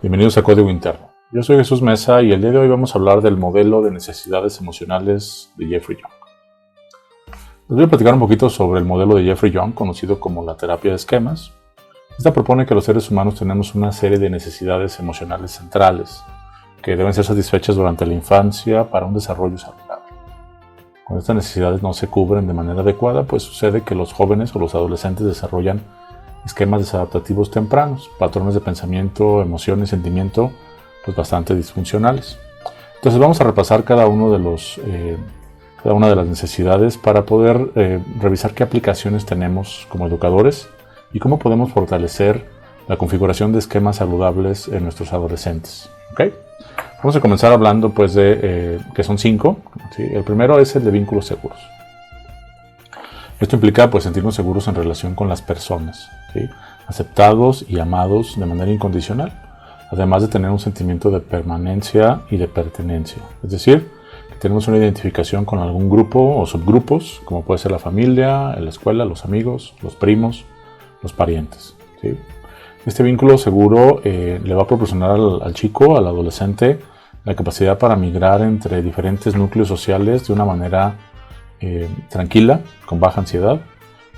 Bienvenidos a Código Interno. Yo soy Jesús Mesa y el día de hoy vamos a hablar del modelo de necesidades emocionales de Jeffrey Young. Les voy a platicar un poquito sobre el modelo de Jeffrey Young, conocido como la terapia de esquemas. Esta propone que los seres humanos tenemos una serie de necesidades emocionales centrales que deben ser satisfechas durante la infancia para un desarrollo saludable. Cuando estas necesidades no se cubren de manera adecuada, pues sucede que los jóvenes o los adolescentes desarrollan esquemas desadaptativos tempranos, patrones de pensamiento, emoción y sentimiento pues bastante disfuncionales. Entonces vamos a repasar cada una de las necesidades para poder revisar qué aplicaciones tenemos como educadores y cómo podemos fortalecer la configuración de esquemas saludables en nuestros adolescentes. ¿Okay? Vamos a comenzar hablando pues de que son 5. ¿Sí? El primero es el de vínculos seguros. Esto implica pues sentirnos seguros en relación con las personas, ¿sí? Aceptados y amados de manera incondicional, además de tener un sentimiento de permanencia y de pertenencia. Es decir, que tenemos una identificación con algún grupo o subgrupos, como puede ser la familia, la escuela, los amigos, los primos, los parientes, ¿sí? Este vínculo seguro le va a proporcionar al chico, al adolescente, la capacidad para migrar entre diferentes núcleos sociales de una manera tranquila, con baja ansiedad,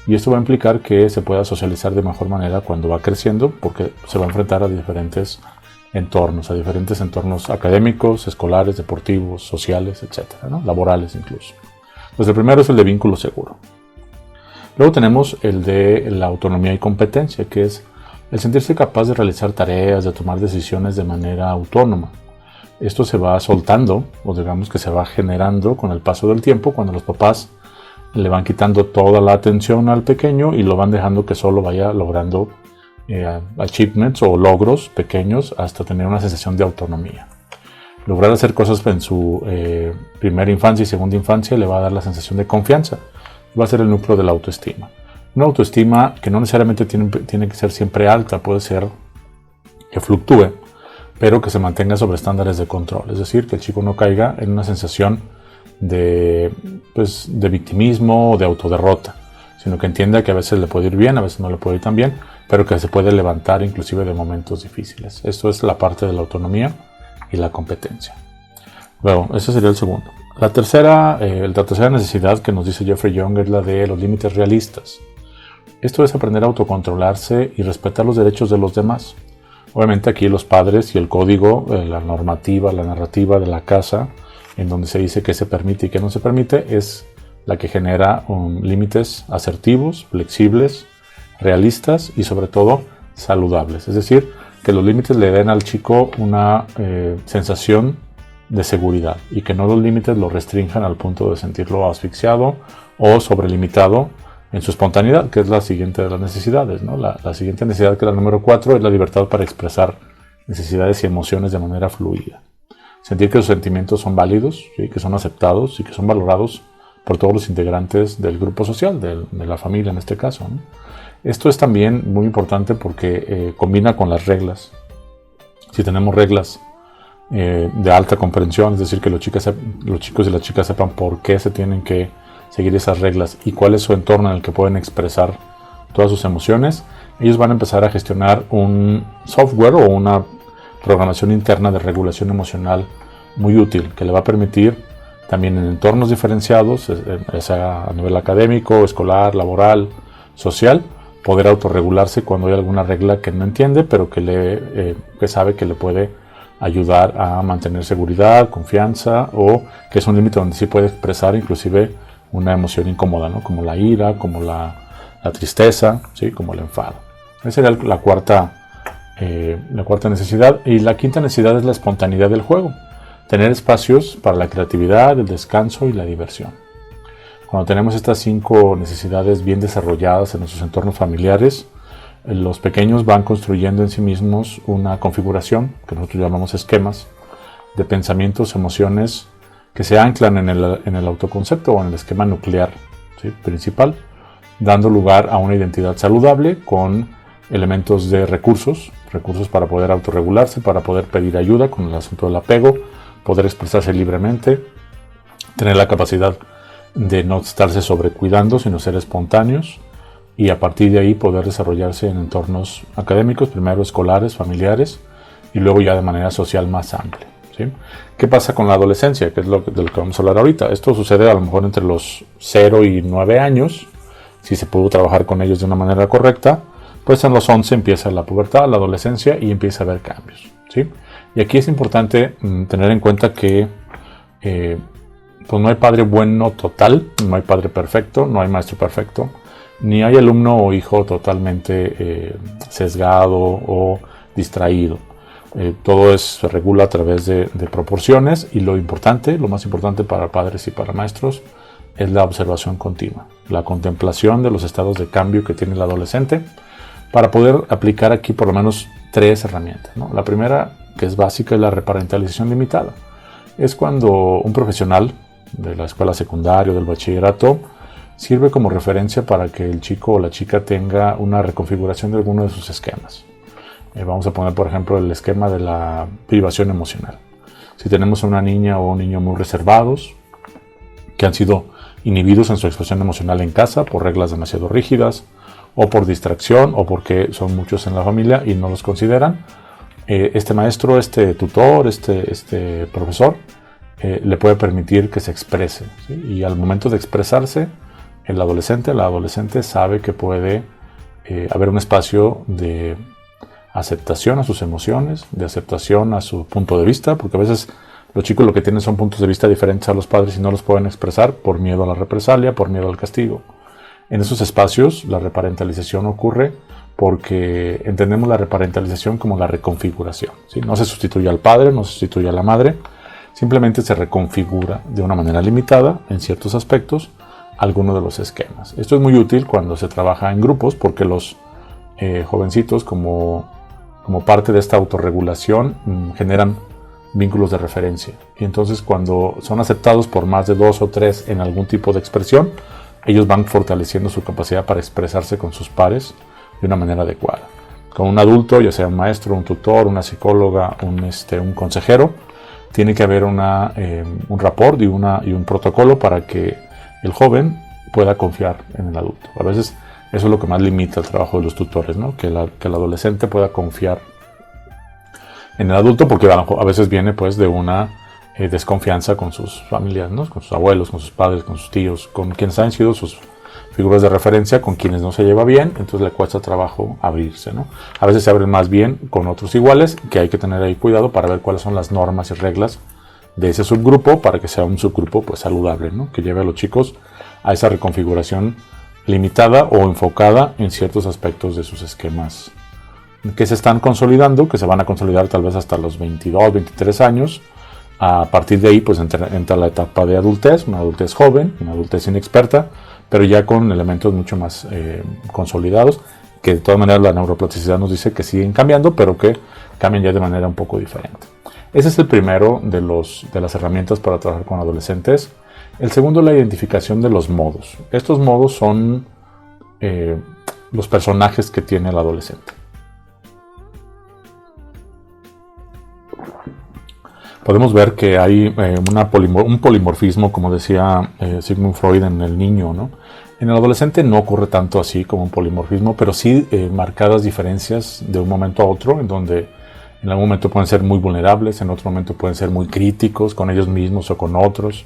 y esto va a implicar que se pueda socializar de mejor manera cuando va creciendo, porque se va a enfrentar a diferentes entornos académicos, escolares, deportivos, sociales, etcétera, ¿no? Laborales incluso. Entonces el primero es el de vínculo seguro. Luego tenemos el de la autonomía y competencia, que es el sentirse capaz de realizar tareas, de tomar decisiones de manera autónoma. Esto se va soltando, o digamos que se va generando con el paso del tiempo, cuando los papás le van quitando toda la atención al pequeño y lo van dejando que solo vaya logrando achievements o logros pequeños hasta tener una sensación de autonomía. Lograr hacer cosas en su primera infancia y segunda infancia le va a dar la sensación de confianza. Va a ser el núcleo de la autoestima. Una autoestima que no necesariamente tiene que ser siempre alta, puede ser que fluctúe, pero que se mantenga sobre estándares de control. Es decir, que el chico no caiga en una sensación de victimismo o de autoderrota, sino que entienda que a veces le puede ir bien, a veces no le puede ir tan bien, pero que se puede levantar inclusive de momentos difíciles. Esto es la parte de la autonomía y la competencia. Luego, ese sería el segundo. La tercera necesidad que nos dice Jeffrey Young es la de los límites realistas. Esto es aprender a autocontrolarse y respetar los derechos de los demás. Obviamente aquí los padres y el código, la normativa, la narrativa de la casa, en donde se dice qué se permite y qué no se permite, es la que genera límites asertivos, flexibles, realistas y sobre todo saludables. Es decir, que los límites le den al chico una sensación de seguridad y que no los límites lo restrinjan al punto de sentirlo asfixiado o sobrelimitado en su espontaneidad, que es la siguiente de las necesidades, ¿no? La siguiente necesidad, que es la número 4, es la libertad para expresar necesidades y emociones de manera fluida. Sentir que los sentimientos son válidos, ¿sí? Que son aceptados y que son valorados por todos los integrantes del grupo social, de la familia en este caso, ¿no? Esto es también muy importante porque combina con las reglas. Si tenemos reglas de alta comprensión, es decir, que los chicos y las chicas sepan por qué se tienen que seguir esas reglas y cuál es su entorno en el que pueden expresar todas sus emociones, ellos van a empezar a gestionar un software o una programación interna de regulación emocional muy útil, que le va a permitir también en entornos diferenciados, sea a nivel académico, escolar, laboral, social, poder autorregularse cuando hay alguna regla que no entiende, pero que sabe que le puede ayudar a mantener seguridad, confianza, o que es un límite donde sí puede expresar inclusive una emoción incómoda, ¿no? Como la ira, como la tristeza, ¿sí? Como el enfado. Esa sería la cuarta necesidad. Y la quinta necesidad es la espontaneidad del juego. Tener espacios para la creatividad, el descanso y la diversión. Cuando tenemos estas 5 necesidades bien desarrolladas en nuestros entornos familiares, los pequeños van construyendo en sí mismos una configuración, que nosotros llamamos esquemas, de pensamientos, emociones, que se anclan en el autoconcepto o en el esquema nuclear, ¿sí? Principal, dando lugar a una identidad saludable con elementos de recursos para poder autorregularse, para poder pedir ayuda con el asunto del apego, poder expresarse libremente, tener la capacidad de no estarse sobrecuidando, sino ser espontáneos, y a partir de ahí poder desarrollarse en entornos académicos, primero escolares, familiares, y luego ya de manera social más amplia, ¿sí? ¿Qué pasa con la adolescencia? Que es de lo que vamos a hablar ahorita. Esto sucede a lo mejor entre los 0 y 9 años, si se pudo trabajar con ellos de una manera correcta. Pues en los 11 empieza la pubertad, la adolescencia, y empieza a haber cambios, ¿sí? Y aquí es importante tener en cuenta que pues no hay padre bueno total, no hay padre perfecto, no hay maestro perfecto, ni hay alumno o hijo totalmente sesgado o distraído. Todo se regula a través de proporciones, y lo más importante para padres y para maestros es la observación continua, la contemplación de los estados de cambio que tiene el adolescente, para poder aplicar aquí por lo menos 3 herramientas, ¿no? La primera, que es básica, es la reparentalización limitada. Es cuando un profesional de la escuela secundaria o del bachillerato sirve como referencia para que el chico o la chica tenga una reconfiguración de alguno de sus esquemas. Vamos a poner, por ejemplo, el esquema de la privación emocional. Si tenemos a una niña o un niño muy reservados, que han sido inhibidos en su expresión emocional en casa por reglas demasiado rígidas, o por distracción, o porque son muchos en la familia y no los consideran, este maestro, este tutor, este profesor, le puede permitir que se exprese, ¿sí? Y al momento de expresarse, la adolescente sabe que puede haber un espacio de aceptación a sus emociones, de aceptación a su punto de vista, porque a veces los chicos lo que tienen son puntos de vista diferentes a los padres y no los pueden expresar por miedo a la represalia, por miedo al castigo. En esos espacios la reparentalización ocurre porque entendemos la reparentalización como la reconfiguración, ¿sí? No se sustituye al padre, no se sustituye a la madre, simplemente se reconfigura de una manera limitada en ciertos aspectos alguno de los esquemas. Esto es muy útil cuando se trabaja en grupos, porque los jovencitos como parte de esta autorregulación generan vínculos de referencia, y entonces cuando son aceptados por más de 2 o 3 en algún tipo de expresión, ellos van fortaleciendo su capacidad para expresarse con sus pares de una manera adecuada. Con un adulto, ya sea un maestro, un tutor, una psicóloga, un consejero, tiene que haber un rapport y un protocolo para que el joven pueda confiar en el adulto. A veces eso es lo que más limita el trabajo de los tutores, ¿no? Que el adolescente pueda confiar en el adulto, porque a veces viene pues de una desconfianza con sus familias, ¿no? Con sus abuelos, con sus padres, con sus tíos, con quienes han sido sus figuras de referencia, con quienes no se lleva bien, entonces le cuesta trabajo abrirse, ¿no? A veces se abren más bien con otros iguales, que hay que tener ahí cuidado para ver cuáles son las normas y reglas de ese subgrupo, para que sea un subgrupo pues saludable, ¿no? Que lleve a los chicos a esa reconfiguración limitada o enfocada en ciertos aspectos de sus esquemas que se están consolidando, que se van a consolidar tal vez hasta los 22, 23 años. A partir de ahí pues entra la etapa de adultez, una adultez joven, una adultez inexperta, pero ya con elementos mucho más consolidados, que de todas maneras la neuroplasticidad nos dice que siguen cambiando, pero que cambian ya de manera un poco diferente. Ese es el primero de las herramientas para trabajar con adolescentes. El segundo es la identificación de los modos. Estos modos son los personajes que tiene el adolescente. Podemos ver que hay un polimorfismo, como decía Sigmund Freud, en el niño, ¿no? En el adolescente no ocurre tanto así como un polimorfismo, pero sí marcadas diferencias de un momento a otro, en donde en algún momento pueden ser muy vulnerables, en otro momento pueden ser muy críticos con ellos mismos o con otros.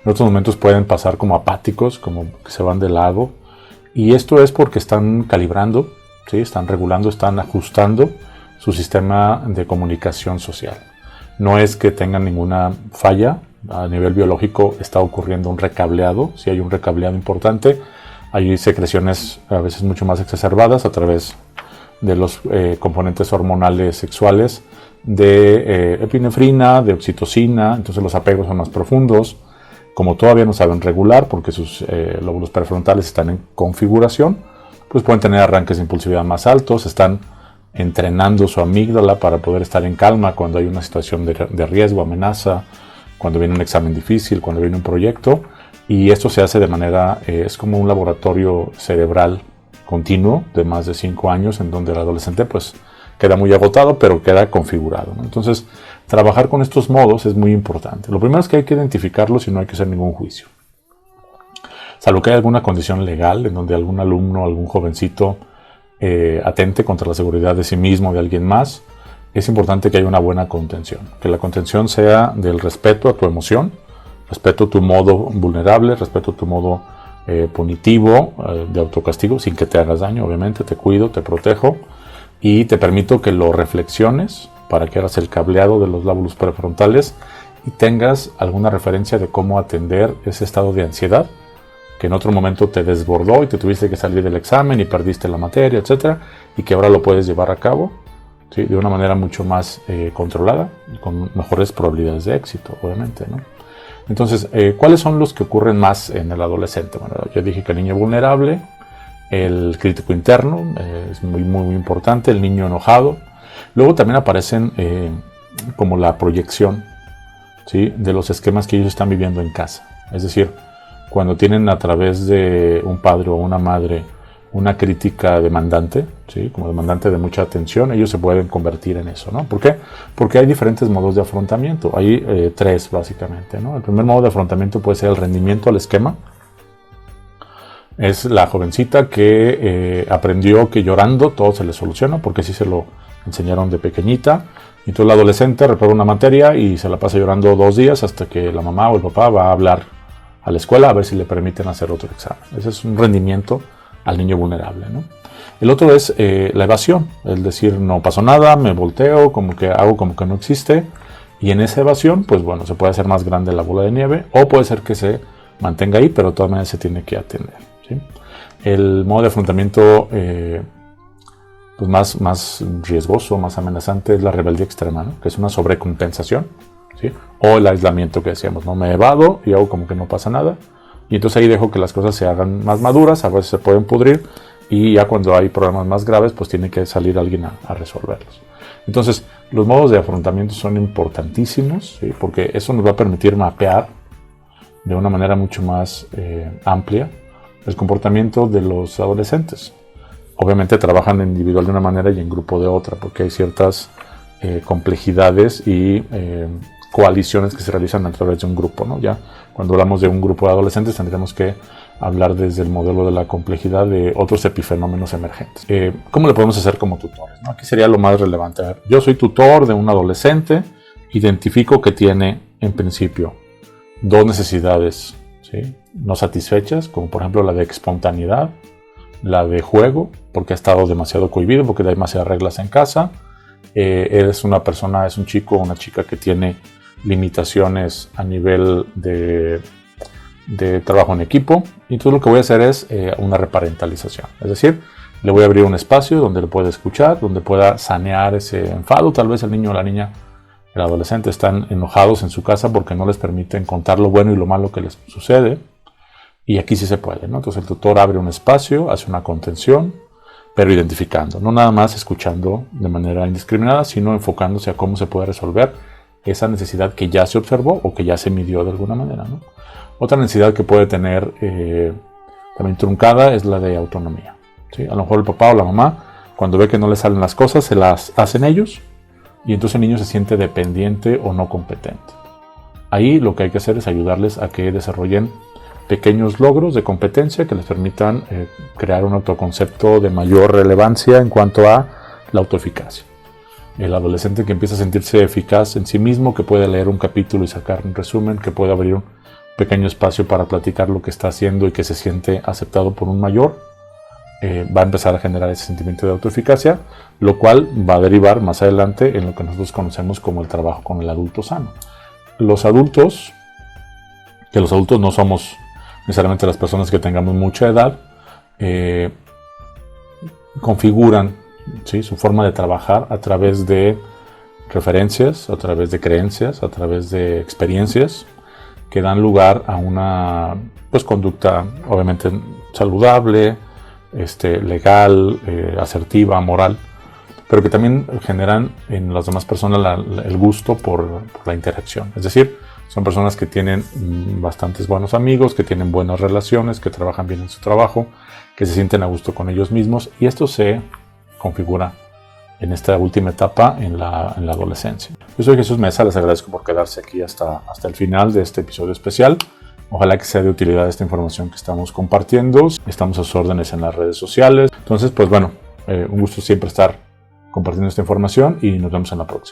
En otros momentos pueden pasar como apáticos, como que se van de lado. Y esto es porque están calibrando, ¿sí? Están regulando, están ajustando su sistema de comunicación social. No es que tengan ninguna falla. A nivel biológico está ocurriendo un recableado. Si hay un recableado importante, hay secreciones a veces mucho más exacerbadas a través de los componentes hormonales sexuales, de epinefrina, de oxitocina. Entonces los apegos son más profundos. Como todavía no saben regular, porque sus lóbulos prefrontales están en configuración, pues pueden tener arranques de impulsividad más altos, están entrenando su amígdala para poder estar en calma cuando hay una situación de riesgo, amenaza, cuando viene un examen difícil, cuando viene un proyecto. Y esto se hace de manera, es como un laboratorio cerebral continuo de más de 5 años, en donde el adolescente pues queda muy agotado, pero queda configurado, ¿no? Entonces, trabajar con estos modos es muy importante. Lo primero es que hay que identificarlos y no hay que hacer ningún juicio. Salvo que haya alguna condición legal en donde algún alumno, algún jovencito atente contra la seguridad de sí mismo o de alguien más, es importante que haya una buena contención. Que la contención sea del respeto a tu emoción, respeto a tu modo vulnerable, respeto a tu modo punitivo, de autocastigo, sin que te hagas daño, obviamente. Te cuido, te protejo y te permito que lo reflexiones para que hagas el cableado de los lóbulos prefrontales y tengas alguna referencia de cómo atender ese estado de ansiedad que en otro momento te desbordó y te tuviste que salir del examen y perdiste la materia, etcétera, y que ahora lo puedes llevar a cabo, ¿sí?, de una manera mucho más controlada y con mejores probabilidades de éxito, obviamente, ¿no? Entonces, ¿cuáles son los que ocurren más en el adolescente? Bueno, yo dije que el niño vulnerable, el crítico interno, es muy, muy importante, el niño enojado. Luego también aparecen como la proyección, ¿sí?, de los esquemas que ellos están viviendo en casa. Es decir, cuando tienen a través de un padre o una madre una crítica demandante, ¿sí?, como demandante de mucha atención, ellos se pueden convertir en eso, ¿no? ¿Por qué? Porque hay diferentes modos de afrontamiento. Hay tres, básicamente, ¿no? El primer modo de afrontamiento puede ser el rendimiento al esquema. Es la jovencita que aprendió que llorando todo se le soluciona, porque así se lo enseñaron de pequeñita. Y entonces la adolescente reprueba una materia y se la pasa llorando 2 días hasta que la mamá o el papá va a hablar a la escuela a ver si le permiten hacer otro examen. Ese es un rendimiento al niño vulnerable, ¿no? El otro es la evasión, es decir, no pasó nada, me volteo, como que hago como que no existe, y en esa evasión, pues bueno, se puede hacer más grande la bola de nieve, o puede ser que se mantenga ahí, pero de todas maneras se tiene que atender, ¿sí? El modo de afrontamiento pues más riesgoso, más amenazante es la rebeldía extrema, ¿no?, que es una sobrecompensación, ¿sí?, o el aislamiento que decíamos, ¿no? Me evado y hago como que no pasa nada, y entonces ahí dejo que las cosas se hagan más maduras, a veces se pueden pudrir, y ya cuando hay problemas más graves, pues tiene que salir alguien a resolverlos. Entonces, los modos de afrontamiento son importantísimos, ¿sí?, porque eso nos va a permitir mapear de una manera mucho más amplia el comportamiento de los adolescentes. Obviamente trabajan individual de una manera y en grupo de otra, porque hay ciertas complejidades y coaliciones que se realizan a través de un grupo, ¿no? Ya cuando hablamos de un grupo de adolescentes tendremos que hablar desde el modelo de la complejidad de otros epifenómenos emergentes. ¿Cómo le podemos hacer como tutores, ¿no? Aquí sería lo más relevante. A ver, yo soy tutor de un adolescente, identifico que tiene, en principio, 2 necesidades, ¿sí?, no satisfechas, como por ejemplo la de espontaneidad, la de juego, porque ha estado demasiado cohibido, porque hay demasiadas reglas en casa. Eres una persona, es un chico o una chica que tiene limitaciones a nivel de trabajo en equipo, y todo lo que voy a hacer es una reparentalización, es decir, le voy a abrir un espacio donde le pueda escuchar, donde pueda sanear ese enfado. Tal vez el niño o la niña, el adolescente, están enojados en su casa porque no les permiten contar lo bueno y lo malo que les sucede, y aquí sí se puede, ¿no? Entonces el tutor abre un espacio, hace una contención, pero identificando, no nada más escuchando de manera indiscriminada, sino enfocándose a cómo se puede resolver esa necesidad que ya se observó o que ya se midió de alguna manera, ¿no? Otra necesidad que puede tener también truncada es la de autonomía, ¿sí? A lo mejor el papá o la mamá, cuando ve que no le salen las cosas, se las hacen ellos, y entonces el niño se siente dependiente o no competente. Ahí lo que hay que hacer es ayudarles a que desarrollen pequeños logros de competencia que les permitan crear un autoconcepto de mayor relevancia en cuanto a la autoeficacia. El adolescente que empieza a sentirse eficaz en sí mismo, que puede leer un capítulo y sacar un resumen, que puede abrir un pequeño espacio para platicar lo que está haciendo y que se siente aceptado por un mayor, va a empezar a generar ese sentimiento de autoeficacia, lo cual va a derivar más adelante en lo que nosotros conocemos como el trabajo con el adulto sano. Los adultos no somos necesariamente las personas que tengamos mucha edad, configuran, ¿sí?, su forma de trabajar a través de referencias, a través de creencias, a través de experiencias que dan lugar a una conducta obviamente saludable, legal, asertiva, moral, pero que también generan en las demás personas el gusto por la interacción. Es decir, son personas que tienen bastantes buenos amigos, que tienen buenas relaciones, que trabajan bien en su trabajo, que se sienten a gusto con ellos mismos, y esto se configura en esta última etapa en la adolescencia. Yo soy Jesús Mesa, les agradezco por quedarse aquí hasta el final de este episodio especial. Ojalá que sea de utilidad esta información que estamos compartiendo. Estamos a sus órdenes en las redes sociales. Entonces, pues bueno, un gusto siempre estar compartiendo esta información y nos vemos en la próxima.